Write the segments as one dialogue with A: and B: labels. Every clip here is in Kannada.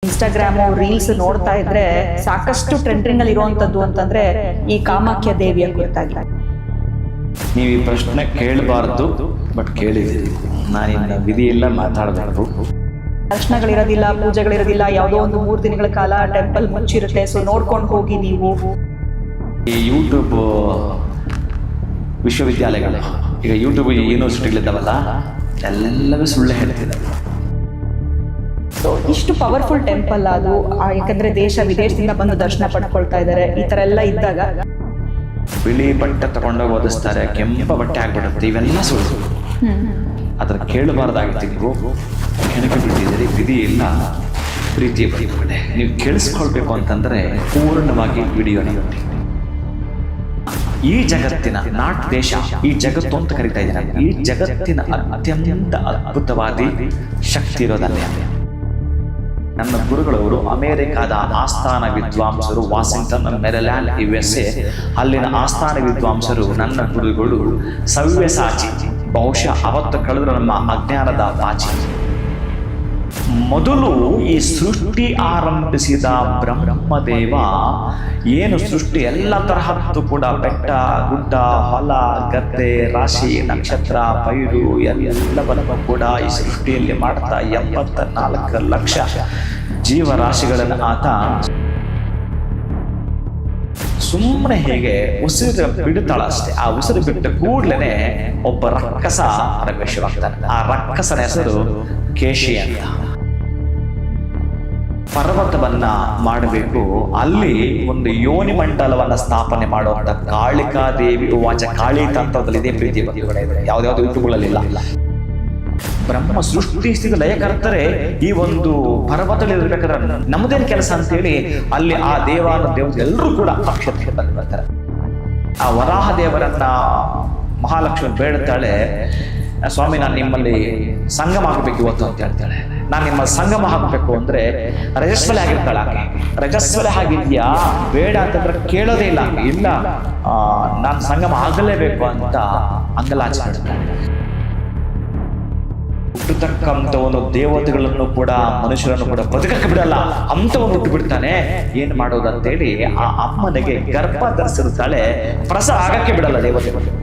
A: ಇನ್ಸ್ಟಾಗ್ರಾಮು ರೀಲ್ಸ್ ನೋಡ್ತಾ ಇದ್ರೆ ಸಾಕಷ್ಟು ಟ್ರೆಂಡಿಂಗ್ ಅಲ್ಲಿ ಇರುವಂತದ್ದು ಅಂತಂದ್ರೆ ಈ ಕಾಮಾಖ್ಯ ದೇವಿಯ ಕುರಿತಾಗಿ.
B: ನೀವು ಈ ಪ್ರಶ್ನೆ ಕೇಳಬಾರ್ದು, ಬಟ್ ಕೇಳಿದ್ದೀರಿ. ನಾನಿನ್ನ ವಿಧಿಯೆಲ್ಲ ಮಾತಾಡಬೇಕು.
A: ದರ್ಶನಗಳಿರೋದಿಲ್ಲ, ಪೂಜೆಗಳಿರೋದಿಲ್ಲ, ಯಾವುದೋ ಒಂದು 3 ದಿನಗಳ ಕಾಲ ಟೆಂಪಲ್ ಮುಚ್ಚಿರುತ್ತೆ. ಸೊ ನೋಡ್ಕೊಂಡು ಹೋಗಿ ನೀವು.
B: ಈ ಯೂಟ್ಯೂಬ್ ವಿಶ್ವವಿದ್ಯಾಲಯಗಳು, ಈಗ ಯೂಟ್ಯೂಬ್ ಯೂನಿವರ್ಸಿಟಿಗಳಿದ್ದಾವಲ್ಲ, ಎಲ್ಲವೂ ಸುಳ್ಳು ಹೇಳ್ತಿದ್ದಾರೆ.
A: ಸೊ ಇಷ್ಟು ಪವರ್ಫುಲ್ ಟೆಂಪಲ್ ಅದು, ಯಾಕಂದ್ರೆ ದೇಶ ವಿದೇಶದಿಂದ ಬಂದು ದರ್ಶನ ಪಡ್ಕೊಳ್ತಾ ಇದ್ದಾರೆ. ಈ ತರ ಎಲ್ಲ ಇದ್ದಾಗ
B: ಬಿಳಿ ಬಟ್ಟೆ ತಗೊಂಡೋಗಿ ಓದಿಸ್ತಾರೆ, ಕೆಂಪ ಬಟ್ಟೆ ಆಗ್ಬಿಡುತ್ತೆ, ಇವೆಲ್ಲ ಸುಳ್ಳು. ಅದ್ರ ಕೇಳಬಾರ್ದಾಗಿತ್ತು. ನೀವು ಕೆಣಕಿ ಬಿಟ್ಟಿದ್ದೀರಿ. ವಿಧಿ ಇಲ್ಲ, ಪ್ರೀತಿಯ ಬದುಕುಗಳೇ. ನೀವು ಕೇಳಿಸ್ಕೊಳ್ಬೇಕು ಅಂತಂದ್ರೆ ಪೂರ್ಣವಾಗಿ ವಿಡಿಯೋನ ನೋಡಿ. ಈ ಜಗತ್ತಿನ ನಾಟ್ ದೇಶ, ಈ ಜಗತ್ತು ಅಂತ ಕರಿತಾ ಇದ್ದೀನಿ, ಈ ಜಗತ್ತಿನ ಅತ್ಯಂತ ಅದ್ಭುತವಾದಿ ಶಕ್ತಿ ಇರೋದಲ್ಲೇ. ನನ್ನ ಗುರುಗಳವರು ಅಮೆರಿಕಾದ ಆಸ್ಥಾನ ವಿದ್ವಾಂಸರು, ವಾಷಿಂಗ್ಟನ್, ಮೇರಿಲ್ಯಾಂಡ್, USA. ಅಲ್ಲಿನ ಆಸ್ಥಾನ ವಿದ್ವಾಂಸರು ನನ್ನ ಗುರುಗಳು ಸವ್ಯಸಾಚಿ. ಬಹುಶಃ ಅವತ್ತು ಕಳೆದ್ರು ನಮ್ಮ ಅಜ್ಞಾನದ ಪಾಚಿ. ಮೊದಲು ಈ ಸೃಷ್ಟಿ ಆರಂಭಿಸಿದ ಬ್ರಹ್ಮದೇವ ಏನು ಸೃಷ್ಟಿ ಎಲ್ಲ ತರಹದ್ದು ಕೂಡ, ಬೆಟ್ಟ ಗುಡ್ಡ, ಹೊಲ ಗದ್ದೆ, ರಾಶಿ ನಕ್ಷತ್ರ, ಪೈರು ಎಲ್ಲವನ್ನೂ ಕೂಡ ಈ ಸೃಷ್ಟಿಯಲ್ಲಿ ಮಾಡ್ತಾ 84 ಲಕ್ಷ ಜೀವರಾಶಿಗಳನ್ನು ಆತ ಸುಮ್ಮನೆ ಹೇಗೆ ಉಸಿರು ಬಿಡುತ್ತಾಳ ಅಷ್ಟೇ. ಆ ಉಸಿರು ಬಿಟ್ಟ ಕೂಡ್ಲೇನೆ ಒಬ್ಬ ರಕ್ಕಸ ಪ್ರವೇಶವಾಗ್ತಾನೆ. ಆ ರಕ್ಕಸನ ಹೆಸರು ಕೇಶಿ ಅಂತ. ಪರ್ವತವನ್ನ ಮಾಡಬೇಕು, ಅಲ್ಲಿ ಒಂದು ಯೋನಿ ಮಂಡಲವನ್ನ ಸ್ಥಾಪನೆ ಮಾಡುವಂತ ಕಾಳಿಕಾದೇವಿ ವಾಚ ಕಾಳಿ ತಂತ್ರದಲ್ಲಿ ಇದೇ ಪ್ರೀತಿ ಬಂಧುಗಳೇ ಇದೆ. ಯಾವ್ದಾವ್ದು ಯೂಟ್ಯೂಬ್ಗಳಲ್ಲಿಲ್ಲ. ಬ್ರಹ್ಮ ಸೃಷ್ಟಿ ಸ್ಥಿತಿ ಲಯಕರ್ತರೆ ಈ ಒಂದು ಪರ್ವತದಲ್ಲಿ ಇರ್ಬೇಕಾದ್ರೆ ನಮ್ಮದೇನು ಕೆಲಸ ಅಂತೇಳಿ ಅಲ್ಲಿ ಆ ದೇವತೆ ಎಲ್ಲರೂ ಕೂಡ ಅಕ್ಷತೆ ಬಂದು ಬರ್ತಾರೆ. ಆ ವರಾಹ ದೇವರನ್ನ ಮಹಾಲಕ್ಷ್ಮಿ ಬೇಡುತ್ತಾಳೆ, ಸ್ವಾಮಿ ನಾನು ನಿಮ್ಮಲ್ಲಿ ಸಂಗಮ ಆಗಬೇಕು ಇವತ್ತು ಅಂತ ಹೇಳ್ತಾಳೆ. ನಾನು ನಿಮ್ಮ ಸಂಗಮ ಹಾಕಬೇಕು ಅಂದ್ರೆ ರಜಸ್ವಲೆ ಆಗಿರ್ತಾಳೆ ಆಕೆ. ರಜಸ್ವಲೆ ಆಗಿದ್ಯಾ ಬೇಡ ಅಂತಂದ್ರೆ ಕೇಳೋದೇ ಇಲ್ಲ. ಇಲ್ಲ ನಾನು ಸಂಗಮ ಆಗಲೇಬೇಕು ಅಂತ ಅಂಗಲಾಚೆ ಬಿಡ್ತಾಳೆ. ಹುಟ್ಟತಕ್ಕಂಥ ಒಂದು ದೇವತೆಗಳನ್ನು ಕೂಡ ಮನುಷ್ಯರನ್ನು ಕೂಡ ಬದುಕಕ್ಕೆ ಬಿಡಲ್ಲ ಅಂತವನು ಹುಟ್ಟು ಬಿಡ್ತಾನೆ. ಏನ್ ಮಾಡೋದು ಅಂತೇಳಿ ಆ ಅಮ್ಮನಿಗೆ ಗರ್ಭ ಧರಿಸಿರುತ್ತಾಳೆ. ಪ್ರಸವ ಆಗಕ್ಕೆ ಬಿಡಲ್ಲ ದೇವತೆಗಳು.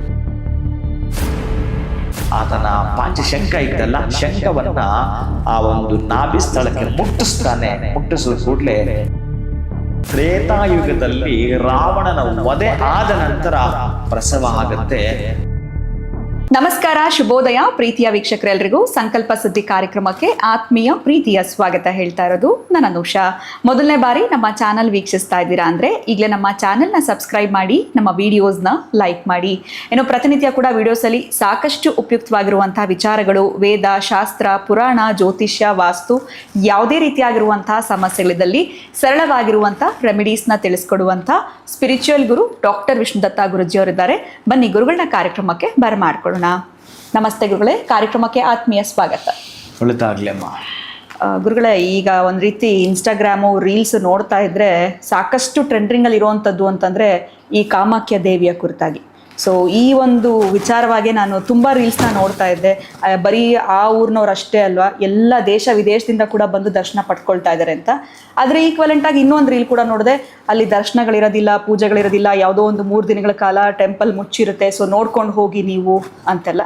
B: ಆತನ ಪಾಂಚಶಂಕ ಇದ್ದಲ್ಲ, ಶಂಕವನ್ನ ಆ ಒಂದು ನಾಭಿ ಸ್ಥಳಕ್ಕೆ ಮುಟ್ಟಿಸ್ತಾನೆ. ಮುಟ್ಟಿಸಿದ ಕೂಡಲೇ ತ್ರೇತಾಯುಗದಲ್ಲಿ ರಾವಣನ ವಧೆ ಆದ ನಂತರ ಪ್ರಸವ ಆಗತ್ತೆ.
A: ನಮಸ್ಕಾರ, ಶುಭೋದಯ ಪ್ರೀತಿಯ ವೀಕ್ಷಕರೆಲ್ಲರಿಗೂ ಸಂಕಲ್ಪ ಸುದ್ದಿ ಕಾರ್ಯಕ್ರಮಕ್ಕೆ ಆತ್ಮೀಯ ಪ್ರೀತಿಯ ಸ್ವಾಗತ ಹೇಳ್ತಾ ಇರೋದು ನಾನು ಅನುಷಾ. ಮೊದಲನೇ ಬಾರಿ ನಮ್ಮ ಚಾನಲ್ ವೀಕ್ಷಿಸ್ತಾ ಇದ್ದೀರಾ ಅಂದ್ರೆ ಈಗಲೇ ನಮ್ಮ ಚಾನಲ್ನ ಸಬ್ಸ್ಕ್ರೈಬ್ ಮಾಡಿ, ನಮ್ಮ ವಿಡಿಯೋಸ್ನ ಲೈಕ್ ಮಾಡಿ. ಏನು ಪ್ರತಿನಿತ್ಯ ಕೂಡ ವಿಡಿಯೋಸಲ್ಲಿ ಸಾಕಷ್ಟು ಉಪಯುಕ್ತವಾಗಿರುವಂತಹ ವಿಚಾರಗಳು, ವೇದ, ಶಾಸ್ತ್ರ, ಪುರಾಣ, ಜ್ಯೋತಿಷ್ಯ, ವಾಸ್ತು, ಯಾವುದೇ ರೀತಿಯಾಗಿರುವಂತಹ ಸಮಸ್ಯೆಗಳಿದ್ದಲ್ಲಿ ಸರಳವಾಗಿರುವಂಥ ರೆಮಿಡೀಸ್ನ ತಿಳಿಸ್ಕೊಡುವಂಥ ಸ್ಪಿರಿಚುವಲ್ ಗುರು ಡಾಕ್ಟರ್ ವಿಷ್ಣುದತ್ತ ಗುರುಜಿ ಅವರಿದ್ದಾರೆ. ಬನ್ನಿ ಗುರುಗಳನ್ನ ಕಾರ್ಯಕ್ರಮಕ್ಕೆ ಬರಮಾಡ್ಕೊಳ್ಳೋಣ. ನಮಸ್ತೆ ಗುರುಗಳೇ, ಕಾರ್ಯಕ್ರಮಕ್ಕೆ ಆತ್ಮೀಯ ಸ್ವಾಗತ.
B: ಒಳ್ಳೆದಾಗ್ಲಮ್ಮ.
A: ಗುರುಗಳೇ, ಈಗ ಒಂದು ರೀತಿ ಇನ್ಸ್ಟಾಗ್ರಾಮು ರೀಲ್ಸ್ ನೋಡ್ತಾ ಇದ್ರೆ ಸಾಕಷ್ಟು ಟ್ರೆಂಡಿಂಗ್ ಅಲ್ಲಿ ಇರುವಂಥದ್ದು ಅಂತಂದ್ರೆ ಈ ಕಾಮಾಖ್ಯ ದೇವಿಯ ಕುರಿತಾಗಿ. ಸೊ ಈ ಒಂದು ವಿಚಾರವಾಗಿ ನಾನು ತುಂಬ ರೀಲ್ಸ್ನ ನೋಡ್ತಾ ಇದ್ದೆ. ಬರೀ ಆ ಊರಿನವ್ರು ಅಷ್ಟೇ ಅಲ್ವಾ, ಎಲ್ಲ ದೇಶ ವಿದೇಶದಿಂದ ಕೂಡ ಬಂದು ದರ್ಶನ ಪಡ್ಕೊಳ್ತಾ ಇದ್ದಾರೆ ಅಂತ. ಆದರೆ ಈಕ್ವಲೆಂಟಾಗಿ ಇನ್ನೊಂದು ರೀಲ್ ಕೂಡ ನೋಡಿದೆ, ಅಲ್ಲಿ ದರ್ಶನಗಳಿರೋದಿಲ್ಲ, ಪೂಜೆಗಳಿರೋದಿಲ್ಲ, ಯಾವುದೋ ಒಂದು 3 ದಿನಗಳ ಕಾಲ ಟೆಂಪಲ್ ಮುಚ್ಚಿರುತ್ತೆ. ಸೊ ನೋಡ್ಕೊಂಡು ಹೋಗಿ ನೀವು ಅಂತೆಲ್ಲ.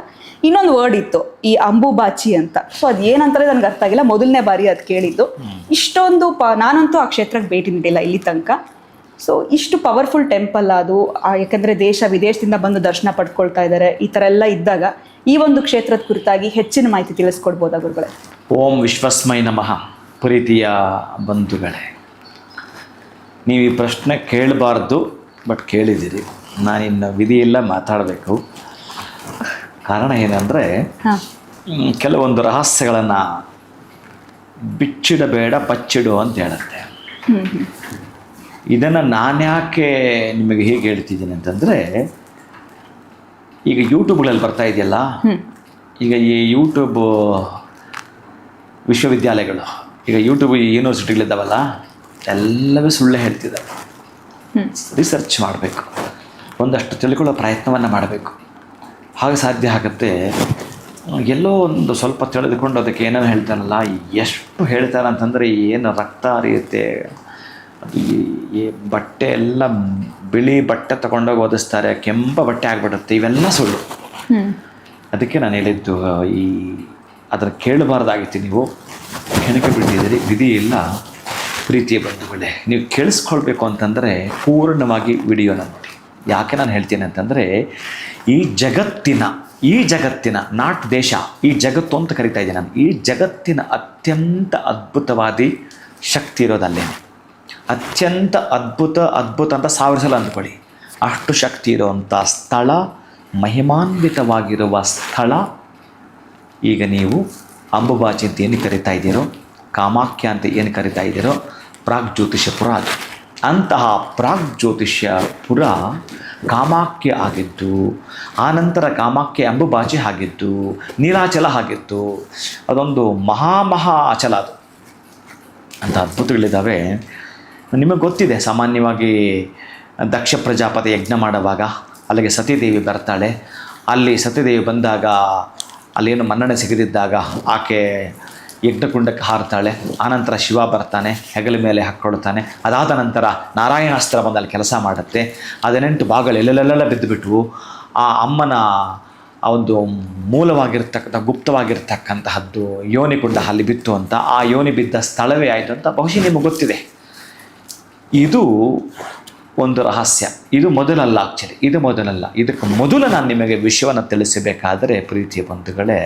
A: ಇನ್ನೊಂದು ವರ್ಡ್ ಇತ್ತು, ಈ ಅಂಬುಬಾಚಿ ಅಂತ. ಸೊ ಅದು ಏನಂತಾರೆ ನನಗೆ ಅರ್ಥ ಆಗಿಲ್ಲ, ಮೊದಲನೇ ಬಾರಿ ಅದು ಕೇಳಿದ್ದು. ಇಷ್ಟೊಂದು ನಾನಂತೂ ಆ ಕ್ಷೇತ್ರಕ್ಕೆ ಭೇಟಿ ನೀಡಿಲ್ಲ ಇಲ್ಲಿ ತನಕ. ಸೊ ಇಷ್ಟು ಪವರ್ಫುಲ್ ಟೆಂಪಲ್ ಅದು, ಯಾಕಂದರೆ ದೇಶ ವಿದೇಶದಿಂದ ಬಂದು ದರ್ಶನ ಪಡ್ಕೊಳ್ತಾ ಇದ್ದಾರೆ. ಈ ಥರ ಎಲ್ಲ ಇದ್ದಾಗ ಈ ಒಂದು ಕ್ಷೇತ್ರದ ಕುರಿತಾಗಿ ಹೆಚ್ಚಿನ ಮಾಹಿತಿ ತಿಳಿಸ್ಕೊಡ್ಬೋದಾ ಗುರುಗಳೇ?
B: ಓಂ ವಿಶ್ವಸ್ಮೈ ನಮಃ. ಪ್ರೀತಿಯ ಬಂಧುಗಳೇ, ನೀವು ಈ ಪ್ರಶ್ನೆ ಕೇಳಬಾರ್ದು, ಬಟ್ ಕೇಳಿದ್ದೀರಿ. ನಾನಿನ್ನು ವಿಧಿಯೆಲ್ಲ ಮಾತಾಡಬೇಕು. ಕಾರಣ ಏನಂದರೆ, ಕೆಲವೊಂದು ರಹಸ್ಯಗಳನ್ನು ಬಿಚ್ಚಿಡಬೇಡ ಬಚ್ಚಿಡು ಅಂತ ಹೇಳುತ್ತೆ. ಇದನ್ನು ನಾನ್ಯಾಕೆ ನಿಮಗೆ ಹೇಗೆ ಹೇಳ್ತಿದ್ದೀನಿ ಅಂತಂದರೆ, ಈಗ ಯೂಟ್ಯೂಬ್ಗಳಲ್ಲಿ ಬರ್ತಾ ಇದೆಯಲ್ಲ, ಈಗ ಈ ಯೂಟ್ಯೂಬ್ ವಿಶ್ವವಿದ್ಯಾಲಯಗಳು, ಈಗ ಯೂಟ್ಯೂಬ್ ಯೂನಿವರ್ಸಿಟಿಗಳಿದ್ದಾವಲ್ಲ, ಎಲ್ಲವೂ ಸುಳ್ಳು ಹೇಳ್ತಿದ್ದಾರೆ. ರಿಸರ್ಚ್ ಮಾಡಬೇಕು, ಒಂದಷ್ಟು ತಿಳ್ಕೊಳ್ಳೋ ಪ್ರಯತ್ನವನ್ನು ಮಾಡಬೇಕು. ಹಾಗೆ ಸಾಧ್ಯ ಆಗುತ್ತೆ. ಎಲ್ಲೋ ಒಂದು ಸ್ವಲ್ಪ ತಿಳಿದುಕೊಂಡು ಅದಕ್ಕೆ ಏನೇನು ಹೇಳ್ತಾನಲ್ಲ, ಎಷ್ಟು ಹೇಳ್ತಾನೆ ಅಂತಂದರೆ ಏನು ರಕ್ತ ಹರಿಯುತ್ತೆ. ಅದು ಈ ಬಟ್ಟೆ ಎಲ್ಲ ಬಿಳಿ ಬಟ್ಟೆ ತಗೊಂಡೋಗಿ ಒದಿಸ್ತಾರೆ, ಕೆಂಪ ಬಟ್ಟೆ ಆಗಿಬಿಡುತ್ತೆ, ಇವೆಲ್ಲ ಸುಳ್ಳು. ಅದಕ್ಕೆ ನಾನು ಹೇಳಿದ್ದು ಅದನ್ನು ಕೇಳಬಾರ್ದಾಗಿತ್ತು, ನೀವು ಕೆಣಕೆ ಬಿಟ್ಟಿದ್ದೀರಿ, ವಿಧಿ ಇಲ್ಲ. ಪ್ರೀತಿಯ ಬಂಧುಗಳೇ, ನೀವು ಕೇಳಿಸ್ಕೊಳ್ಬೇಕು ಅಂತಂದರೆ ಪೂರ್ಣವಾಗಿ ವಿಡಿಯೋನ ನೋಡಿ. ಯಾಕೆ ನಾನು ಹೇಳ್ತೀನಿ ಅಂತಂದರೆ, ಈ ಜಗತ್ತಿನ ನಾಟ್ ದೇಶ, ಈ ಜಗತ್ತು ಅಂತ ಕರಿತಾ ಇದ್ದೀನಿ ನಾನು, ಈ ಜಗತ್ತಿನ ಅತ್ಯಂತ ಅದ್ಭುತವಾದಿ ಶಕ್ತಿ ಇರೋದಲ್ಲೇ. ಅತ್ಯಂತ ಅದ್ಭುತ ಅಂತ 1000 ಸಲ ಅಂದ್ಕೊಳ್ಳಿ, ಅಷ್ಟು ಶಕ್ತಿ ಇರುವಂಥ ಸ್ಥಳ, ಮಹಿಮಾನ್ವಿತವಾಗಿರುವ ಸ್ಥಳ. ಈಗ ನೀವು ಅಂಬುಬಾಚಿ ಅಂತ ಏನು ಕರಿತಾ ಇದ್ದೀರೋ, ಕಾಮಾಖ್ಯ ಅಂತ ಏನು ಕರಿತಾ ಇದ್ದೀರೋ, ಪ್ರಾಗ್ ಜ್ಯೋತಿಷ್ಯಪುರ ಅದು. ಅಂತಹ ಪ್ರಾಗ್ ಜ್ಯೋತಿಷ್ಯಪುರ ಕಾಮಾಖ್ಯ ಆಗಿದ್ದು, ಆನಂತರ ಕಾಮಾಖ್ಯ ಅಂಬುಬಾಚಿ ಆಗಿದ್ದು, ನೀಲಾಚಲ ಆಗಿತ್ತು. ಅದೊಂದು ಮಹಾ ಅಚಲ ಅದು. ಅಂಥ ಅದ್ಭುತಗಳಿದ್ದಾವೆ. ನಿಮಗೆ ಗೊತ್ತಿದೆ, ಸಾಮಾನ್ಯವಾಗಿ ದಕ್ಷ ಪ್ರಜಾಪತಿ ಯಜ್ಞ ಮಾಡುವಾಗ ಅಲ್ಲಿಗೆ ಸತೀದೇವಿ ಬರ್ತಾಳೆ. ಅಲ್ಲಿ ಸತೀದೇವಿ ಬಂದಾಗ ಅಲ್ಲೇನು ಮನ್ನಣೆ ಸಿಗದಿದ್ದಾಗ ಆಕೆ ಯಜ್ಞಕುಂಡಕ್ಕೆ ಹಾರ್ತಾಳೆ. ಆನಂತರ ಶಿವ ಬರ್ತಾನೆ, ಹೆಗಲ ಮೇಲೆ ಹಾಕ್ಕೊಳ್ತಾನೆ. ಅದಾದ ನಂತರ ನಾರಾಯಣಾಸ್ತ್ರ ಬಂದು ಅಲ್ಲಿ ಕೆಲಸ ಮಾಡುತ್ತೆ. 18 ಭಾಗಗಳು ಎಲ್ಲೆಲ್ಲೆಲ್ಲ ಬಿದ್ದುಬಿಟ್ವು. ಆ ಅಮ್ಮನ ಆ ಒಂದು ಮೂಲವಾಗಿರ್ತಕ್ಕಂಥ ಗುಪ್ತವಾಗಿರ್ತಕ್ಕಂತಹದ್ದು ಯೋನಿಕುಂಡ ಅಲ್ಲಿ ಬಿತ್ತು ಅಂತ, ಆ ಯೋನಿ ಬಿದ್ದ ಸ್ಥಳವೇ ಆಯಿತು ಅಂತ ಬಹುಶಃ ನಿಮಗೆ ಗೊತ್ತಿದೆ. ಇದು ಒಂದು ರಹಸ್ಯ. ಇದು ಮೊದಲಲ್ಲ, ಆ್ಯಕ್ಚುಲಿ ಇದು ಮೊದಲಲ್ಲ. ಇದಕ್ಕೆ ಮೊದಲು ನಾನು ನಿಮಗೆ ವಿಷಯವನ್ನು ತಿಳಿಸಬೇಕಾದರೆ ಪ್ರೀತಿಯ ಬಂಧುಗಳೇ,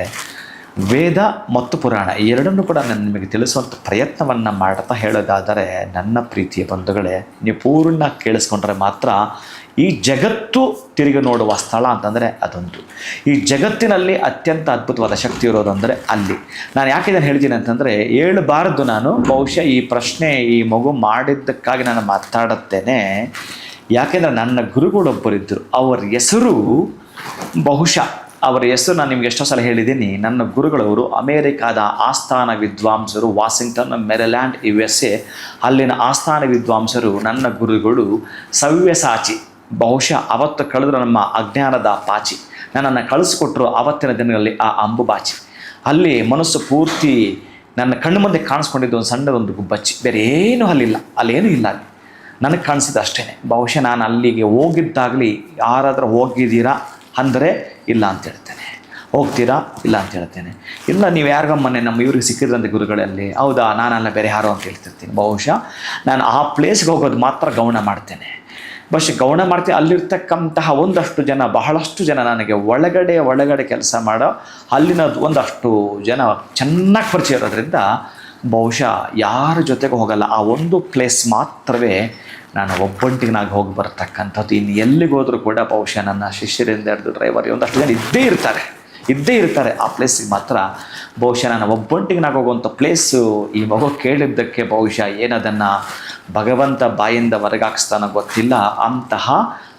B: ವೇದ ಮತ್ತು ಪುರಾಣ ಎರಡನ್ನೂ ಕೂಡ ನಾನು ನಿಮಗೆ ತಿಳಿಸುವಂಥ ಪ್ರಯತ್ನವನ್ನು ಮಾಡ್ತಾ ಹೇಳೋದಾದರೆ, ನನ್ನ ಪ್ರೀತಿಯ ಬಂಧುಗಳೇ, ನೀವು ಪೂರ್ಣ ಕೇಳಿಸ್ಕೊಂಡ್ರೆ ಮಾತ್ರ ಈ ಜಗತ್ತು ತಿರುಗಿ ನೋಡುವ ಸ್ಥಳ ಅಂತಂದರೆ ಅದೊಂದು. ಈ ಜಗತ್ತಿನಲ್ಲಿ ಅತ್ಯಂತ ಅದ್ಭುತವಾದ ಶಕ್ತಿ ಇರೋದಂದರೆ ಅಲ್ಲಿ. ನಾನು ಯಾಕೆ ಇದನ್ನು ಹೇಳ್ತೀನಿ ಅಂತಂದರೆ, ಹೇಳಬಾರ್ದು ನಾನು, ಬಹುಶಃ ಈ ಪ್ರಶ್ನೆ ಈ ಮಗು ಮಾಡಿದ್ದಕ್ಕಾಗಿ ನಾನು ಮಾತಾಡುತ್ತೇನೆ. ಯಾಕೆಂದರೆ ನನ್ನ ಗುರುಗಳೊಬ್ಬರಿದ್ದರು, ಅವರ ಹೆಸರು ಬಹುಶಃ ಅವರ ಹೆಸರು ನಾನು ನಿಮ್ಗೆ ಎಷ್ಟೋ ಸಲ ಹೇಳಿದ್ದೀನಿ. ನನ್ನ ಗುರುಗಳವರು ಅಮೇರಿಕಾದ ಆಸ್ಥಾನ ವಿದ್ವಾಂಸರು, ವಾಷಿಂಗ್ಟನ್, ಮೆರಿಲ್ಯಾಂಡ್, USA. ಅಲ್ಲಿನ ಆಸ್ಥಾನ ವಿದ್ವಾಂಸರು ನನ್ನ ಗುರುಗಳು ಸವ್ಯಸಾಚಿ. ಬಹುಶಃ ಅವತ್ತು ಕಳೆದ್ರು ನಮ್ಮ ಅಜ್ಞಾನದ ಪಾಚಿ. ನನ್ನನ್ನು ಕಳಿಸ್ಕೊಟ್ರು ಆವತ್ತಿನ ದಿನಗಳಲ್ಲಿ ಆ ಅಂಬುಬಾಚಿ. ಅಲ್ಲಿ ಮನಸ್ಸು ಪೂರ್ತಿ ನನ್ನ ಕಣ್ಣು ಮುಂದೆ ಕಾಣಿಸ್ಕೊಂಡಿದ್ದು ಒಂದು ಸಣ್ಣದೊಂದು ಗುಬ್ಬಚ್ಚಿ, ಬೇರೆ ಏನೂ ಅಲ್ಲೇನೂ ಇಲ್ಲ. ಅಲ್ಲಿ ನನಗೆ ಕಾಣಿಸಿದ್ದು ಅಷ್ಟೇ. ಬಹುಶಃ ನಾನು ಅಲ್ಲಿಗೆ ಹೋಗಿದ್ದಾಗಲಿ ಯಾರಾದರೂ ಹೋಗಿದ್ದೀರಾ ಅಂದರೆ ಇಲ್ಲ ಅಂತ ಹೇಳ್ತೇನೆ, ಹೋಗ್ತೀರಾ ಇಲ್ಲ ಅಂತ ಹೇಳ್ತೇನೆ. ಇಲ್ಲ ನೀವು ಯಾರಿಗೋ ಮೊನ್ನೆ ನಮ್ಮ ಇವ್ರಿಗೆ ಸಿಕ್ಕಿದ್ರಂತೆ ಗುರುಗಳಲ್ಲಿ, ಹೌದಾ ನಾನಲ್ಲ ಬೇರೆ ಯಾರೋ ಅಂತ ಹೇಳ್ತಿರ್ತೀನಿ. ಬಹುಶಃ ನಾನು ಆ ಪ್ಲೇಸ್ಗೆ ಹೋಗೋದು ಮಾತ್ರ ಗೌಣ ಮಾಡ್ತೇನೆ. ಗೌಣ ಮಾಡ್ತೀನಿ. ಅಲ್ಲಿರ್ತಕ್ಕಂತಹ ಬಹಳಷ್ಟು ಜನ ನನಗೆ ಒಳಗಡೆ ಕೆಲಸ ಮಾಡೋ ಅಲ್ಲಿನ ಒಂದಷ್ಟು ಜನ ಚೆನ್ನಾಗಿ ಪರಿಚಯ ಇರೋದ್ರಿಂದ ಬಹುಶಃ ಯಾರ ಜೊತೆಗೂ ಹೋಗಲ್ಲ. ಆ ಒಂದು ಪ್ಲೇಸ್ ಮಾತ್ರವೇ ನಾನು ಒಬ್ಬಂಟಿಗೆ ಹೋಗಿ ಬರ್ತಕ್ಕಂಥದ್ದು. ಇನ್ನು ಎಲ್ಲಿಗೋದ್ರೂ ಕೂಡ ಬಹುಶಃ ನನ್ನ ಶಿಷ್ಯರಿಂದ ಹಿಡಿದು ಡ್ರೈವರ್ ಒಂದಷ್ಟು ಜನ ಇದ್ದೇ ಇರ್ತಾರೆ ಆ ಪ್ಲೇಸಿಗೆ ಮಾತ್ರ. ಬಹುಶಃ ನಾನು ಒಬ್ಬಂಟಿಗೆ ಹೋಗುವಂಥ ಪ್ಲೇಸು ಈ ಮಗು ಕೇಳಿದ್ದಕ್ಕೆ ಬಹುಶಃ ಏನದನ್ನು ಭಗವಂತ ಬಾಯಿಂದ ಹೊರಗಾಕಿಸ್ತಾನೋ ಗೊತ್ತಿಲ್ಲ. ಅಂತಹ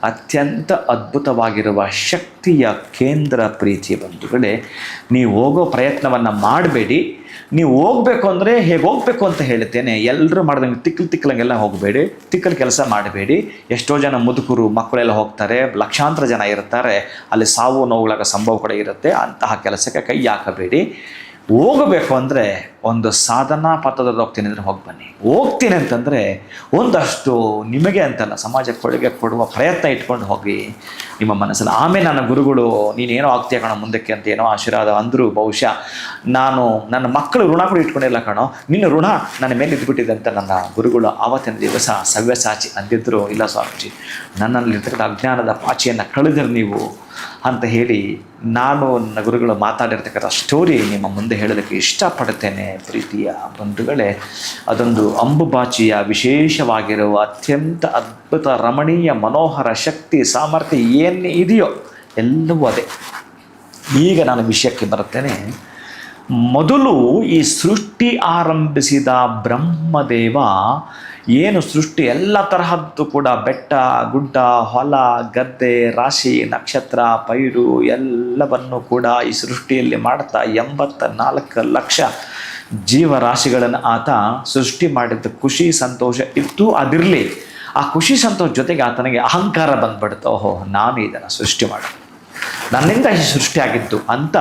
B: ಅತ್ಯಂತ ಅದ್ಭುತವಾಗಿರುವ ಶಕ್ತಿಯ ಕೇಂದ್ರ ಪ್ರೀತಿಯ ಬಂಧುಗಳೇ, ನೀವು ಹೋಗೋ ಪ್ರಯತ್ನವನ್ನು ಮಾಡಬೇಡಿ. ನೀವು ಹೋಗಬೇಕು ಅಂದರೆ ಹೇಗೆ ಹೋಗಬೇಕು ಅಂತ ಹೇಳ್ತೇನೆ. ಎಲ್ಲರೂ ಮಾಡ್ದಂಗೆ ತಿಕ್ಕಲಂಗೆಲ್ಲ ಹೋಗಬೇಡಿ, ತಿಕ್ಕಲು ಕೆಲಸ ಮಾಡಬೇಡಿ. ಎಷ್ಟೋ ಜನ ಮುದುಕರು ಮಕ್ಕಳೆಲ್ಲ ಹೋಗ್ತಾರೆ, ಲಕ್ಷಾಂತರ ಜನ ಇರ್ತಾರೆ, ಅಲ್ಲಿ ಸಾವು ನೋವುಗಳ ಸಂಭವ ಕೂಡ ಇರುತ್ತೆ. ಅಂತಹ ಕೆಲಸಕ್ಕೆ ಕೈ ಹಾಕಬೇಡಿ. ಹೋಗಬೇಕು ಅಂದರೆ ಒಂದು ಸಾಧನಾ ಪಥದಲ್ಲಿ ಹೋಗ್ತೀನಿ ಅಂದರೆ ಹೋಗ್ತೀನಿ ಅಂತಂದರೆ ಒಂದಷ್ಟು ನಿಮಗೆ ಅಂತಲ್ಲ ಸಮಾಜಕ್ಕೆ ಕೊಡುಗೆ ಕೊಡುವ ಪ್ರಯತ್ನ ಇಟ್ಕೊಂಡು ಹೋಗಿ ನಿಮ್ಮ ಮನಸ್ಸಲ್ಲಿ. ಆಮೇಲೆ ನನ್ನ ಗುರುಗಳು ನೀನೇನೋ ಆಗ್ತೀಯ ಕಣೋ ಮುಂದಕ್ಕೆ ಅಂತ ಏನೋ ಆಶೀರ್ವಾದ ಅಂದರು. ಬಹುಶಃ ನಾನು ನನ್ನ ಮಕ್ಕಳು ಋಣ ಕೂಡ ಇಟ್ಕೊಂಡಿಲ್ಲ ಕಣೋ, ನಿನ್ನ ಋಣ ನನ್ನ ಮೇಲೆ ಇದ್ದುಬಿಟ್ಟಿದೆ ಅಂತ ನನ್ನ ಗುರುಗಳು ಆವತ್ತಿನ ದಿವಸ ಸವ್ಯಸಾಚಿ ಅಂದಿದ್ದರು. ಇಲ್ಲ ಸ್ವಾಮೀಜಿ, ನನ್ನಲ್ಲಿರ್ತಕ್ಕಂಥ ಅಜ್ಞಾನದ ಪಾಚಿಯನ್ನು ಕಳೆದ್ರೆ ನೀವು ಅಂತ ಹೇಳಿ ನಾನು ನನ್ನ ಗುರುಗಳು ಮಾತಾಡಿರ್ತಕ್ಕಂಥ ಸ್ಟೋರಿ ನಿಮ್ಮ ಮುಂದೆ ಹೇಳೋದಕ್ಕೆ ಇಷ್ಟಪಡುತ್ತೇನೆ ಪ್ರೀತಿಯ ಬಂಧುಗಳೇ. ಅದೊಂದು ಅಂಬುಬಾಚಿಯ ವಿಶೇಷವಾಗಿರುವ ಅತ್ಯಂತ ಅದ್ಭುತ ರಮಣೀಯ ಮನೋಹರ ಶಕ್ತಿ ಸಾಮರ್ಥ್ಯ ಏನು ಇದೆಯೋ ಎಲ್ಲವೂ ಅದೇ. ಈಗ ನಾನು ವಿಷಯಕ್ಕೆ ಬರುತ್ತೇನೆ. ಮೊದಲು ಈ ಸೃಷ್ಟಿ ಆರಂಭಿಸಿದ ಬ್ರಹ್ಮದೇವ ಏನು ಸೃಷ್ಟಿ ಎಲ್ಲ ತರಹದ್ದು ಕೂಡ ಬೆಟ್ಟ ಗುಡ್ಡ ಹೊಲ ಗದ್ದೆ ರಾಶಿ ನಕ್ಷತ್ರ ಪೈರು ಎಲ್ಲವನ್ನು ಕೂಡ ಈ ಸೃಷ್ಟಿಯಲ್ಲಿ ಮಾಡ್ತಾ 84 ಲಕ್ಷ ಜೀವರಾಶಿಗಳನ್ನು ಆತ ಸೃಷ್ಟಿ ಮಾಡಿದ್ದ ಖುಷಿ ಸಂತೋಷ ಇತ್ತು. ಅದಿರಲಿ, ಆ ಖುಷಿ ಸಂತೋಷ ಜೊತೆಗೆ ಆತನಿಗೆ ಅಹಂಕಾರ ಬಂದ್ಬಿಡ್ತು. ಓಹೋ, ನಾನು ಇದನ್ನು ಸೃಷ್ಟಿ ಮಾಡೋದು, ನನ್ನಿಂದ ಈ ಸೃಷ್ಟಿಯಾಗಿದ್ದು ಅಂತ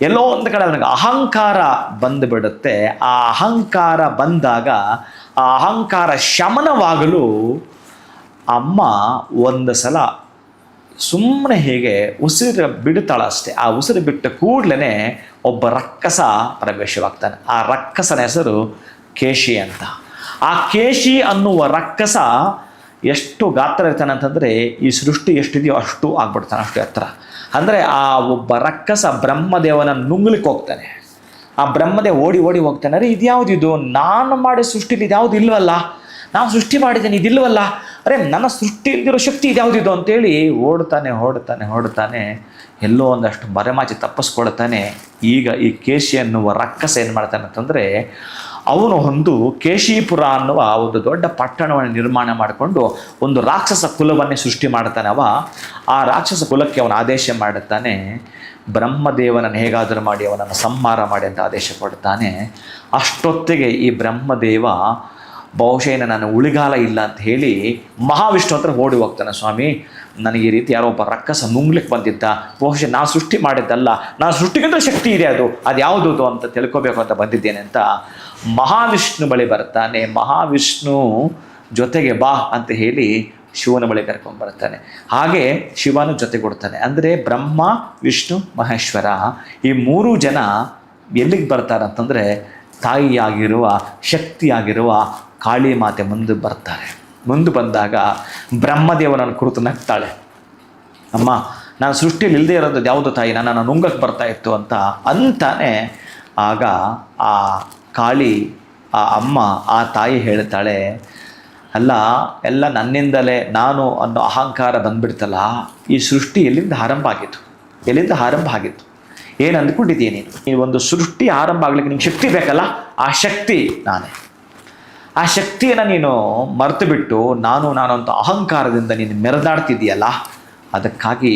B: ಎಲ್ಲೋ ಒಂದು ಕಡೆ ನನಗೆ ಅಹಂಕಾರ ಬಂದುಬಿಡುತ್ತೆ. ಆ ಅಹಂಕಾರ ಬಂದಾಗ ಆ ಅಹಂಕಾರ ಶಮನವಾಗಲು ಅಮ್ಮ ಒಂದು ಸಲ ಸುಮ್ಮನೆ ಹೀಗೆ ಉಸಿರು ಬಿಡುತ್ತಾಳ ಅಷ್ಟೇ. ಆ ಉಸಿರು ಬಿಟ್ಟ ಕೂಡಲೇ ಒಬ್ಬ ರಕ್ಕಸ ಪ್ರವೇಶವಾಗ್ತಾನೆ. ಆ ರಕ್ಕಸನ ಹೆಸರು ಕೇಶಿ ಅಂತ. ಆ ಕೇಶಿ ಅನ್ನುವ ರಕ್ಕಸ ಎಷ್ಟು ಗಾತ್ರ ಇರ್ತಾನೆ ಅಂತಂದರೆ ಈ ಸೃಷ್ಟಿ ಎಷ್ಟಿದೆಯೋ ಅಷ್ಟು ಆಗ್ಬಿಡ್ತಾನೆ, ಅಷ್ಟು ಎತ್ತರ. ಅಂದರೆ ಆ ಒಬ್ಬ ರಕ್ಕಸ ಬ್ರಹ್ಮದೇವನ ನುಂಗ್ಲಿಕ್ಕೆ ಹೋಗ್ತಾನೆ. ಆ ಬ್ರಹ್ಮದೇವ ಓಡಿ ಓಡಿ ಹೋಗ್ತಾನೆ. ಅರೆ ಇದ್ಯಾವುದಿದು, ನಾನು ಮಾಡಿದ ಸೃಷ್ಟಿಲಿ ಇದ್ಯಾವುದು ಇಲ್ವಲ್ಲ, ನಾನು ಸೃಷ್ಟಿ ಮಾಡಿದ್ದೇನೆ ಇದಿಲ್ವಲ್ಲ, ಅರೆ ನನ್ನ ಸೃಷ್ಟಿ ಇಲ್ದಿರೋ ಶಕ್ತಿ ಇದ್ಯಾವುದಿದು ಅಂತೇಳಿ ಓಡ್ತಾನೆ. ಎಲ್ಲೋ ಒಂದಷ್ಟು ಮರೆಮಾಚಿ ತಪ್ಪಿಸ್ಕೊಳ್ತಾನೆ. ಈಗ ಈ ಕೇಶಿ ಅನ್ನುವ ರಕ್ಕಸ ಏನು ಮಾಡ್ತಾನೆ ಅಂತಂದರೆ, ಅವನು ಒಂದು ಕೇಶಿಪುರ ಅನ್ನುವ ಒಂದು ದೊಡ್ಡ ಪಟ್ಟಣವನ್ನು ನಿರ್ಮಾಣ ಮಾಡಿಕೊಂಡು ಒಂದು ರಾಕ್ಷಸ ಕುಲವನ್ನೇ ಸೃಷ್ಟಿ ಮಾಡ್ತಾನೆ. ಆ ರಾಕ್ಷಸ ಕುಲಕ್ಕೆ ಅವನು ಆದೇಶ ಮಾಡುತ್ತಾನೆ, ಬ್ರಹ್ಮದೇವನನ್ನು ಹೇಗಾದರೂ ಮಾಡಿ ಅವನನ್ನು ಸಂಹಾರ ಮಾಡಿ ಅಂತ ಆದೇಶ ಕೊಡ್ತಾನೆ. ಅಷ್ಟೊತ್ತಿಗೆ ಈ ಬ್ರಹ್ಮದೇವ ಬಹುಶಃ ನಾನು ಉಳಿಗಾಲ ಇಲ್ಲ ಅಂತ ಹೇಳಿ ಮಹಾವಿಷ್ಣು ಹತ್ರ ಓಡಿ ಹೋಗ್ತಾನೆ. ಸ್ವಾಮಿ, ನನಗೆ ಈ ರೀತಿ ಯಾರೋ ಒಬ್ಬ ರಕ್ಕಸ ನುಂಗ್ಲಿಕ್ಕೆ ಬಂದಿದ್ದ, ಬಹುಶಃ ನಾನು ಸೃಷ್ಟಿ ಮಾಡಿದ್ದಲ್ಲ, ನಾನು ಸೃಷ್ಟಿಗಿಂತ ಶಕ್ತಿ ಇದೆ, ಅದು ಯಾವುದು ಅಂತ ತಿಳ್ಕೋಬೇಕು ಅಂತ ಬಂದಿದ್ದೇನೆ ಅಂತ ಮಹಾವಿಷ್ಣು ಬಳಿ ಬರ್ತಾನೆ. ಮಹಾವಿಷ್ಣು ಜೊತೆಗೆ ಬಾ ಅಂತ ಹೇಳಿ ಶಿವನ ಬಳಿ ಕರ್ಕೊಂಡು ಬರ್ತಾನೆ. ಹಾಗೆ ಶಿವನು ಜೊತೆ ಕೊಡ್ತಾನೆ. ಅಂದರೆ ಬ್ರಹ್ಮ, ವಿಷ್ಣು, ಮಹೇಶ್ವರ ಈ ಮೂರು ಜನ ಎಲ್ಲಿಗೆ ಬರ್ತಾರೆ ಅಂತಂದರೆ ತಾಯಿಯಾಗಿರುವ ಶಕ್ತಿಯಾಗಿರುವ ಕಾಳಿ ಮಾತೆ ಮುಂದೆ ಬರ್ತಾರೆ. ಮುಂದೆ ಬಂದಾಗ ಬ್ರಹ್ಮದೇವನನ್ನು ಕುರಿತು ನಗ್ತಾಳೆ. ಅಮ್ಮ, ನಾನು ಸೃಷ್ಟಿಯಲ್ಲಿ ಇಲ್ಲದೆ ಇರೋದು ಯಾವುದು ತಾಯಿ, ನನ್ನನ್ನು ನುಂಗಕ್ಕೆ ಬರ್ತಾ ಇತ್ತು ಅಂತಾನೆ. ಆಗ ಆ ಕಾಳಿ, ಆ ಅಮ್ಮ, ಆ ತಾಯಿ ಹೇಳ್ತಾಳೆ, ಅಲ್ಲ, ಎಲ್ಲ ನನ್ನಿಂದಲೇ ನಾನು ಅನ್ನೋ ಅಹಂಕಾರ ಬಂದ್ಬಿಡ್ತಲ್ಲ, ಈ ಸೃಷ್ಟಿ ಎಲ್ಲಿಂದ ಆರಂಭ ಆಗಿತ್ತು ಏನು ಅಂದ್ಕೊಂಡಿದ್ದೀಯ ನೀನು? ಈ ಒಂದು ಸೃಷ್ಟಿ ಆರಂಭ ಆಗ್ಲಿಕ್ಕೆ ನಿಮ್ಗೆ ಶಕ್ತಿ ಬೇಕಲ್ಲ, ಆ ಶಕ್ತಿ ನಾನೇ. ಆ ಶಕ್ತಿಯನ್ನು ನೀನು ಮರೆತು ಬಿಟ್ಟು ನಾನು ಅಂತ ಅಹಂಕಾರದಿಂದ ನೀನು ಮೆರೆದಾಡ್ತಿದ್ದೀಯಲ್ಲ, ಅದಕ್ಕಾಗಿ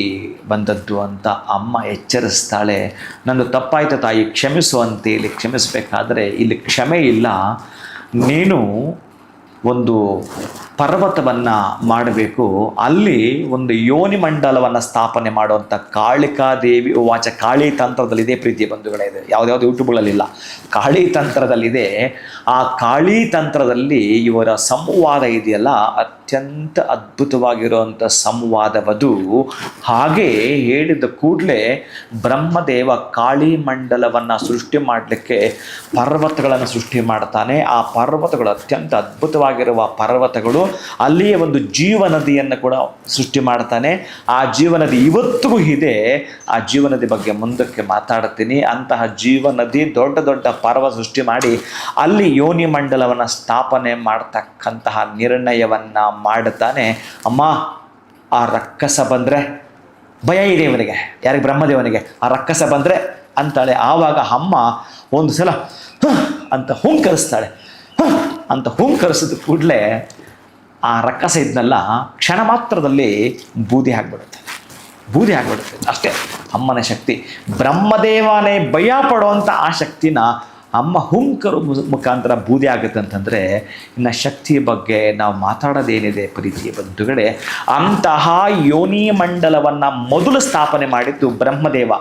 B: ಬಂದದ್ದು ಅಂತ ಅಮ್ಮ ಎಚ್ಚರಿಸ್ತಾಳೆ. ನಂದು ತಪ್ಪಾಯ್ತು ತಾಯಿ, ಕ್ಷಮಿಸು ಅಂತೇಳಿ ಕ್ಷಮಿಸಬೇಕಾದ್ರೆ ಇಲ್ಲಿ ಕ್ಷಮೆ ಇಲ್ಲ. ನೀನು ಒಂದು ಪರ್ವತವನ್ನು ಮಾಡಬೇಕು, ಅಲ್ಲಿ ಒಂದು ಯೋನಿ ಮಂಡಲವನ್ನು ಸ್ಥಾಪನೆ ಮಾಡುವಂಥ ಕಾಳಿಕಾದೇವಿ ಉವಾಚ ಕಾಳಿ ತಂತ್ರದಲ್ಲಿದೆ. ಪ್ರೀತಿಯ ಬಂಧುಗಳೇ, ಇದೆ ಯಾವುದ್ಯಾವುದು ಯೂಟ್ಯೂಬ್ಗಳಲ್ಲಿಲ್ಲ, ಕಾಳಿ ತಂತ್ರದಲ್ಲಿದೆ. ಆ ಕಾಳಿ ತಂತ್ರದಲ್ಲಿ ಇವರ ಸಂವಾದ ಇದೆಯಲ್ಲ, ಅತ್ಯಂತ ಅದ್ಭುತವಾಗಿರುವಂಥ ಸಂವಾದವದು. ಹಾಗೆ ಹೇಳಿದ ಕೂಡಲೇ ಬ್ರಹ್ಮದೇವ ಕಾಳಿ ಮಂಡಲವನ್ನು ಸೃಷ್ಟಿ ಮಾಡಲಿಕ್ಕೆ ಪರ್ವತಗಳನ್ನು ಸೃಷ್ಟಿ ಮಾಡ್ತಾನೆ. ಆ ಪರ್ವತಗಳು ಅತ್ಯಂತ ಅದ್ಭುತವಾಗಿರುವ ಪರ್ವತಗಳು. ಅಲ್ಲಿಯೇ ಒಂದು ಜೀವನದಿಯನ್ನು ಕೂಡ ಸೃಷ್ಟಿ ಮಾಡ್ತಾನೆ. ಆ ಜೀವನದಿ ಇವತ್ತಿಗೂ ಇದೆ. ಆ ಜೀವನದಿ ಬಗ್ಗೆ ಮುಂದಕ್ಕೆ ಮಾತಾಡ್ತೀನಿ. ಅಂತಹ ಜೀವನದಿ ದೊಡ್ಡ ದೊಡ್ಡ ಪರ್ವತ ಸೃಷ್ಟಿ ಮಾಡಿ ಅಲ್ಲಿ ಯೋನಿ ಮಂಡಲವನ್ನು ಸ್ಥಾಪನೆ ಮಾಡ್ತಕ್ಕಂತಹ ನಿರ್ಣಯವನ್ನು ಮಾಡುತ್ತಾನೆ. ಅಮ್ಮ, ಆ ರಕ್ಕಸ ಬಂದರೆ ಭಯ ಇದೆ ಇವನಿಗೆ, ಯಾರಿಗೆ? ಬ್ರಹ್ಮದೇವನಿಗೆ. ಆ ರಕ್ಕಸ ಬಂದರೆ ಅಂತಾಳೆ. ಆವಾಗ ಅಮ್ಮ ಒಂದು ಸಲ ಅಂತ ಹುಂಕರಿಸ್ತಾಳೆ. ಅಂತ ಹುಂಕರಿಸಿದ ಕೂಡಲೇ ಆ ರಕ್ಕಸ ಇದ್ನಲ್ಲ, ಕ್ಷಣ ಮಾತ್ರದಲ್ಲಿ ಬೂದಿ ಆಗಿಬಿಡುತ್ತೆ ಅಷ್ಟೇ. ಅಮ್ಮನ ಶಕ್ತಿ, ಬ್ರಹ್ಮದೇವನೇ ಭಯ ಪಡುವಂಥ ಆ ಶಕ್ತಿನ ಅಮ್ಮ ಹುಂಕರು ಮುಖಾಂತರ ಬೂದಿ ಆಗುತ್ತೆ ಅಂತಂದರೆ, ಇನ್ನು ಶಕ್ತಿಯ ಬಗ್ಗೆ ನಾವು ಮಾತಾಡೋದೇನಿದೆ ಪ್ರೀತಿಯ ಬಂಧುಗಳೇ? ಅಂತಹ ಯೋನಿ ಮಂಡಲವನ್ನು ಮೊದಲು ಸ್ಥಾಪನೆ ಮಾಡಿದ್ದು ಬ್ರಹ್ಮದೇವ.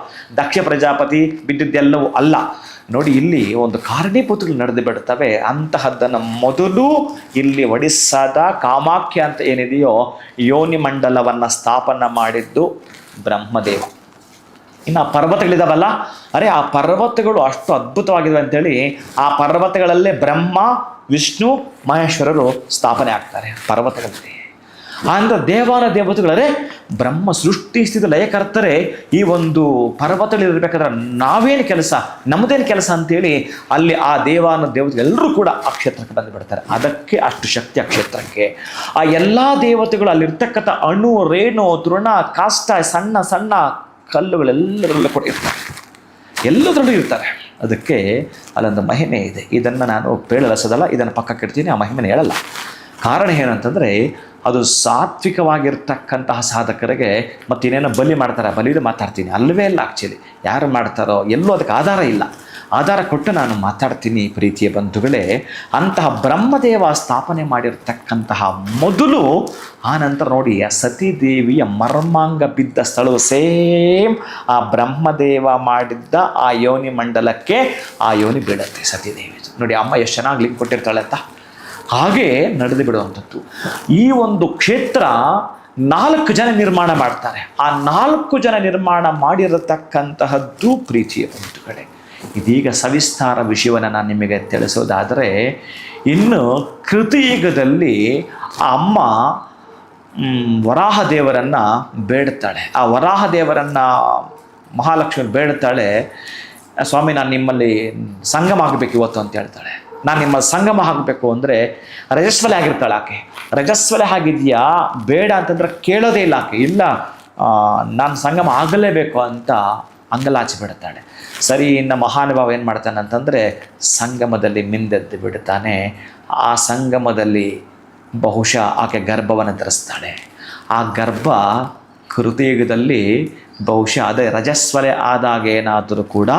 B: ದಕ್ಷ ಪ್ರಜಾಪತಿ ಬಿದ್ದಿದ್ದೆಲ್ಲವೂ ಅಲ್ಲ. ನೋಡಿ, ಇಲ್ಲಿ ಒಂದು ಕಾರಣೀಭೂತಗಳು ನಡೆದು ಬಿಡ್ತವೆ. ಅಂತಹದ್ದನ್ನು ಮೊದಲು ಇಲ್ಲಿ ಒಡಿಸ್ಸಾದ ಕಾಮಾಖ್ಯ ಅಂತ ಏನಿದೆಯೋ ಯೋನಿ ಮಂಡಲವನ್ನು ಸ್ಥಾಪನೆ ಮಾಡಿದ್ದು ಬ್ರಹ್ಮದೇವ. ಇನ್ನು ಆ ಪರ್ವತಗಳಿದಾವಲ್ಲ, ಅರೆ ಆ ಪರ್ವತಗಳು ಅಷ್ಟು ಅದ್ಭುತವಾಗಿವೆ ಅಂತೇಳಿ ಆ ಪರ್ವತಗಳಲ್ಲೇ ಬ್ರಹ್ಮ, ವಿಷ್ಣು, ಮಹೇಶ್ವರರು ಸ್ಥಾಪನೆ ಆಗ್ತಾರೆ ಪರ್ವತಗಳಲ್ಲಿ. ಅಂದರೆ ದೇವತೆಗಳೇ, ಬ್ರಹ್ಮ ಸೃಷ್ಟಿ ಸ್ಥಿತಿ ಲಯಕರ್ತರೆ ಈ ಒಂದು ಪರ್ವತಗಳಿರಬೇಕಾದ್ರೆ ನಾವೇನು ಕೆಲಸ, ನಮ್ಮದೇನು ಕೆಲಸ ಅಂತೇಳಿ ಅಲ್ಲಿ ಆ ದೇವತೆಗಳೆಲ್ಲರೂ ಕೂಡ ಆ ಕ್ಷೇತ್ರಕ್ಕೆ ಬಂದುಬಿಡ್ತಾರೆ. ಅದಕ್ಕೆ ಅಷ್ಟು ಶಕ್ತಿ ಆ ಕ್ಷೇತ್ರಕ್ಕೆ. ಆ ಎಲ್ಲ ದೇವತೆಗಳು ಅಲ್ಲಿರ್ತಕ್ಕಂಥ ಅಣು, ರೇಣು, ತೃಣ, ಕಾಷ್ಟ, ಸಣ್ಣ ಸಣ್ಣ ಕಲ್ಲುಗಳೆಲ್ಲರಲ್ಲೂ ಕೂಡ ಇರ್ತಾರೆ, ಎಲ್ಲದರಲ್ಲೂ ಇರ್ತಾರೆ. ಅದಕ್ಕೆ ಅಲ್ಲೊಂದು ಮಹಿಮೆ ಇದೆ. ಇದನ್ನು ನಾನು ಪೇಳಲಸದಲ್ಲ, ಇದನ್ನು ಪಕ್ಕಕ್ಕೆ ಇಡ್ತೀನಿ, ಆ ಮಹಿಮೆನ ಹೇಳಲ್ಲ. ಕಾರಣ ಏನಂತಂದರೆ, ಅದು ಸಾತ್ವಿಕವಾಗಿರ್ತಕ್ಕಂತಹ ಸಾಧಕರಿಗೆ ಮತ್ತಿನ್ನೇನೋ ಬಲಿ ಮಾಡ್ತಾರೆ, ಬಲಿದು ಮಾತಾಡ್ತೀನಿ ಅಲ್ವೇ ಇಲ್ಲ. ಆ್ಯಕ್ಚುಲಿ ಯಾರು ಮಾಡ್ತಾರೋ ಎಲ್ಲೂ ಅದಕ್ಕೆ ಆಧಾರ ಇಲ್ಲ. ಆಧಾರ ಕೊಟ್ಟು ನಾನು ಮಾತಾಡ್ತೀನಿ ಪ್ರೀತಿಯ ಬಂಧುಗಳೇ. ಅಂತಹ ಬ್ರಹ್ಮದೇವ ಸ್ಥಾಪನೆ ಮಾಡಿರ್ತಕ್ಕಂತಹ ಮೊದಲು ಆ ನಂತರ ನೋಡಿ ಆ ಸತೀದೇವಿಯ ಮರ್ಮಾಂಗ ಬಿದ್ದ ಸ್ಥಳವು ಸೇಮ್ ಆ ಬ್ರಹ್ಮದೇವ ಮಾಡಿದ್ದ ಆ ಯೋನಿ ಮಂಡಲಕ್ಕೆ ಆ ಯೋನಿ ಬೀಳುತ್ತೆ ಸತೀದೇವಿ. ನೋಡಿ ಅಮ್ಮ ಎಷ್ಟು ಚೆನ್ನಾಗಿ ಲಿಂಕ್ ಕೊಟ್ಟಿರ್ತಾಳೆ ಅಂತ. ಹಾಗೆ ನಡೆದು ಬಿಡುವಂಥದ್ದು. ಈ ಒಂದು ಕ್ಷೇತ್ರ 4 ಜನ ನಿರ್ಮಾಣ ಮಾಡ್ತಾರೆ. ಆ 4 ಜನ ನಿರ್ಮಾಣ ಮಾಡಿರತಕ್ಕಂತಹದ್ದು ಪ್ರೀತಿಯ ಬಂಧುಗಳೇ. ಇದೀಗ ಸವಿಸ್ತಾರ ವಿಷಯವನ್ನು ನಾನು ನಿಮಗೆ ತಿಳಿಸೋದಾದರೆ, ಇನ್ನು ಕೃತಯುಗದಲ್ಲಿ ಆ ಅಮ್ಮ ವರಾಹ ದೇವರನ್ನು ಬೇಡ್ತಾಳೆ. ಆ ವರಾಹ ದೇವರನ್ನು ಮಹಾಲಕ್ಷ್ಮಿ ಬೇಡ್ತಾಳೆ, ಸ್ವಾಮಿ ನಾನು ನಿಮ್ಮಲ್ಲಿ ಸಂಗಮ ಆಗಬೇಕು ಇವತ್ತು ಅಂತ ಹೇಳ್ತಾಳೆ. ನಾನು ನಿಮ್ಮ ಸಂಗಮ ಆಗಬೇಕು ಅಂದರೆ ರಜಸ್ವಲೆ ಆಗಿರ್ತಾಳೆ ಆಕೆ. ರಜಸ್ವಲೆ ಆಗಿದೆಯಾ ಬೇಡ ಅಂತಂದ್ರೆ ಕೇಳೋದೇ ಇಲ್ಲ ಆಕೆ. ಇಲ್ಲ ನಾನು ಸಂಗಮ ಆಗಲೇಬೇಕು ಅಂತ ಅಂಗಲಾಚಿ ಬಿಡ್ತಾಳೆ. ಸರಿ, ಇನ್ನು ಮಹಾನುಭಾವ ಏನು ಮಾಡ್ತಾನೆ ಅಂತಂದರೆ ಸಂಗಮದಲ್ಲಿ ಮಿಂದೆದ್ದು ಬಿಡ್ತಾನೆ. ಆ ಸಂಗಮದಲ್ಲಿ ಬಹುಶಃ ಆಕೆ ಗರ್ಭವನ್ನು ಧರಿಸ್ತಾಳೆ. ಆ ಗರ್ಭ ಕೃತಯುಗದಲ್ಲಿ ಬಹುಶಃ ಅದೇ ರಜಸ್ವಲೆ ಆದಾಗ ಏನಾದರೂ ಕೂಡ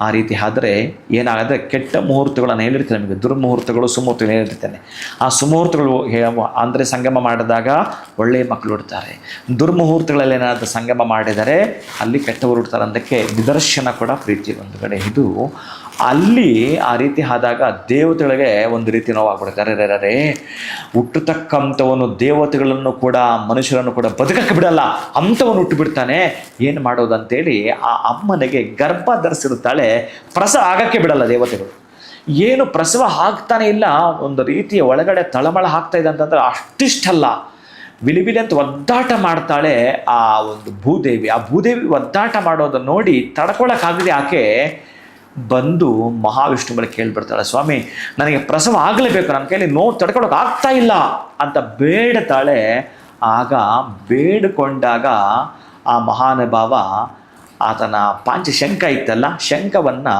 B: ಆ ರೀತಿ ಆದರೆ ಏನಾಗದೆ ಕೆಟ್ಟ ಮುಹೂರ್ತಗಳನ್ನು ಹೇಳಿರ್ತಾನೆ ನಿಮಗೆ. ದುರ್ಮುಹೂರ್ತಗಳು ಸುಮುಹೂರ್ತಗಳು ಹೇಳಿರ್ತೇನೆ. ಆ ಸುಮುಹೂರ್ತಗಳು ಅಂದರೆ ಸಂಗಮ ಮಾಡಿದಾಗ ಒಳ್ಳೆಯ ಮಕ್ಕಳು ಹುಡ್ತಾರೆ. ದುರ್ಮುಹೂರ್ತಗಳಲ್ಲಿ ಏನಾದರೂ ಸಂಗಮ ಮಾಡಿದರೆ ಅಲ್ಲಿ ಕೆಟ್ಟವರು ಹುಡ್ತಾರೆ ಅನ್ನೋದಕ್ಕೆ ನಿದರ್ಶನ ಕೂಡ ಪ್ರೀತಿ ಒಂದು ಕಡೆ. ಇದು ಅಲ್ಲಿ ಆ ರೀತಿ ಆದಾಗ ದೇವತೆಗಳಿಗೆ ಒಂದು ರೀತಿ ನೋವಾಗ್ಬಿಡ್ತಾರೆ. ರೇ ಹುಟ್ಟತಕ್ಕಂಥವನು ದೇವತೆಗಳನ್ನು ಕೂಡ ಮನುಷ್ಯರನ್ನು ಕೂಡ ಬದುಕಕ್ಕೆ ಬಿಡಲ್ಲ, ಅಂಥವನು ಹುಟ್ಟು ಬಿಡ್ತಾನೆ, ಏನು ಮಾಡೋದು ಅಂತೇಳಿ ಆ ಅಮ್ಮನಿಗೆ ಗರ್ಭ ಧರಿಸಿರುತ್ತಾಳೆ. ಪ್ರಸವ ಆಗಕ್ಕೆ ಬಿಡಲ್ಲ ದೇವತೆಗಳು. ಏನು ಪ್ರಸವ ಆಗ್ತಾನೆ ಇಲ್ಲ, ಒಂದು ರೀತಿಯ ಒಳಗಡೆ ತಳಮಳ ಆಗ್ತಾ ಇದೆ ಅಂತಂದ್ರೆ ಅಷ್ಟಿಷ್ಟಲ್ಲ, ವಿಲಿಬಿಲಿ ಅಂತ ಒದ್ದಾಟ ಮಾಡ್ತಾಳೆ ಆ ಒಂದು ಭೂದೇವಿ. ಆ ಭೂದೇವಿ ಒದ್ದಾಟ ಮಾಡೋದನ್ನು ನೋಡಿ ತಡ್ಕೊಳಕ್ಕಾಗದೆ ಆಕೆ ಬಂದು ಮಹಾವಿಷ್ಣು ಬಳಿ ಕೇಳಿಬಿಡ್ತಾಳೆ, ಸ್ವಾಮಿ ನನಗೆ ಪ್ರಸವ ಆಗಲೇಬೇಕು, ನನ್ನ ಕೈಲಿ ನೋವು ತಡ್ಕೊಳಕ್ಕೆ ಆಗ್ತಾ ಇಲ್ಲ ಅಂತ ಬೇಡ್ತಾಳೆ. ಆಗ ಬೇಡಿಕೊಂಡಾಗ ಆ ಮಹಾನುಭಾವ ಆತನ ಪಾಂಚಶಂಕ ಇತ್ತಲ್ಲ, ಶಂಖವನ್ನು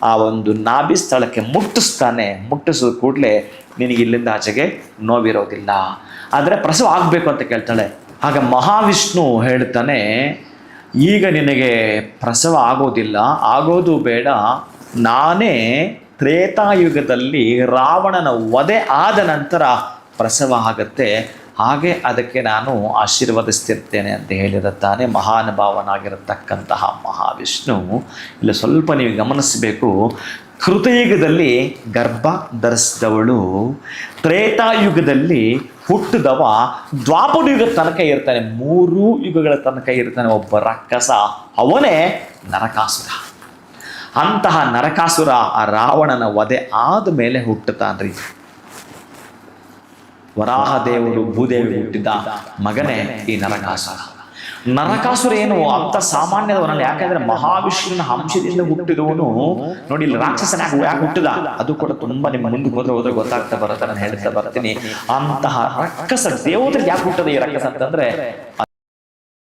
B: ಆ ಒಂದು ನಾಭಿ ಸ್ಥಳಕ್ಕೆ ಮುಟ್ಟಿಸ್ತಾನೆ. ಮುಟ್ಟಿಸಿದ ಕೂಡಲೇ ನಿನಗೆ ಇಲ್ಲಿಂದ ಆಚೆಗೆ ನೋವಿರೋದಿಲ್ಲ, ಆದರೆ ಪ್ರಸವ ಆಗಬೇಕು ಅಂತ ಕೇಳ್ತಾಳೆ. ಆಗ ಮಹಾವಿಷ್ಣು ಹೇಳ್ತಾನೆ, ಈಗ ನಿನಗೆ ಪ್ರಸವ ಆಗೋದಿಲ್ಲ, ಆಗೋದು ಬೇಡ, ನಾನೇ ತ್ರೇತಾಯುಗದಲ್ಲಿ ರಾವಣನ ವಧೆ ಆದ ನಂತರ ಪ್ರಸವ ಆಗತ್ತೆ, ಹಾಗೆ ಅದಕ್ಕೆ ನಾನು ಆಶೀರ್ವದಿಸ್ತಿರ್ತೇನೆ ಅಂತ ಹೇಳಿರುತ್ತಾನೆ ಮಹಾನುಭಾವನಾಗಿರತಕ್ಕಂತಹ ಮಹಾವಿಷ್ಣು. ಇಲ್ಲಿ ಸ್ವಲ್ಪ ನೀವು ಗಮನಿಸಬೇಕು, ಕೃತಯುಗದಲ್ಲಿ ಗರ್ಭ ಧರಿಸಿದವಳು, ತ್ರೇತಾಯುಗದಲ್ಲಿ ಹುಟ್ಟಿದವ, ದ್ವಾಪರ ಯುಗದ ತನಕ ಇರ್ತಾನೆ, 3 ಯುಗಗಳ ತನಕ ಇರ್ತಾನೆ ಒಬ್ಬ ರಾಕ್ಷಸ, ಅವನೇ ನರಕಾಸುರ. ಅಂತಹ ನರಕಾಸುರ ಆ ರಾವಣನ ವಧೆ ಆದ ಮೇಲೆ ಹುಟ್ಟುತ್ತಾನ್ರಿ. ವರಾಹದೇವರು ಭೂದೇವಿ ಹುಟ್ಟಿದ ಮಗನೇ ಈ ನರಕಾಸುರ. ನರಕಾಸುರ ಏನು ಅಂತ ಸಾಮಾನ್ಯದವನಲ್ಲ, ಯಾಕಂದ್ರೆ ಮಹಾವಿಷ್ಣುವಿನ ಅಂಶದಿಂದ ಹುಟ್ಟಿದವನು. ನೋಡಿ ಇಲ್ಲಿ ರಾಕ್ಷಸನ ಯಾಕೆ ಹುಟ್ಟಿದ ಅದು ಕೂಡ ತುಂಬಾ ನಿಮ್ಮ ಮುಂದೆ ಹೋದ್ರೆ ಗೊತ್ತಾಗ್ತಾ ಬರುತ್ತೆ, ನಾನು ಹೇಳ್ತಾ ಬರ್ತೀನಿ. ಅಂತಹ ರಾಕ್ಷಸ ದೇವತೆಗೆ ಯಾಕೆ ಹುಟ್ಟದ ಈ ರಾಕ್ಷಸ ಅಂತಂದ್ರೆ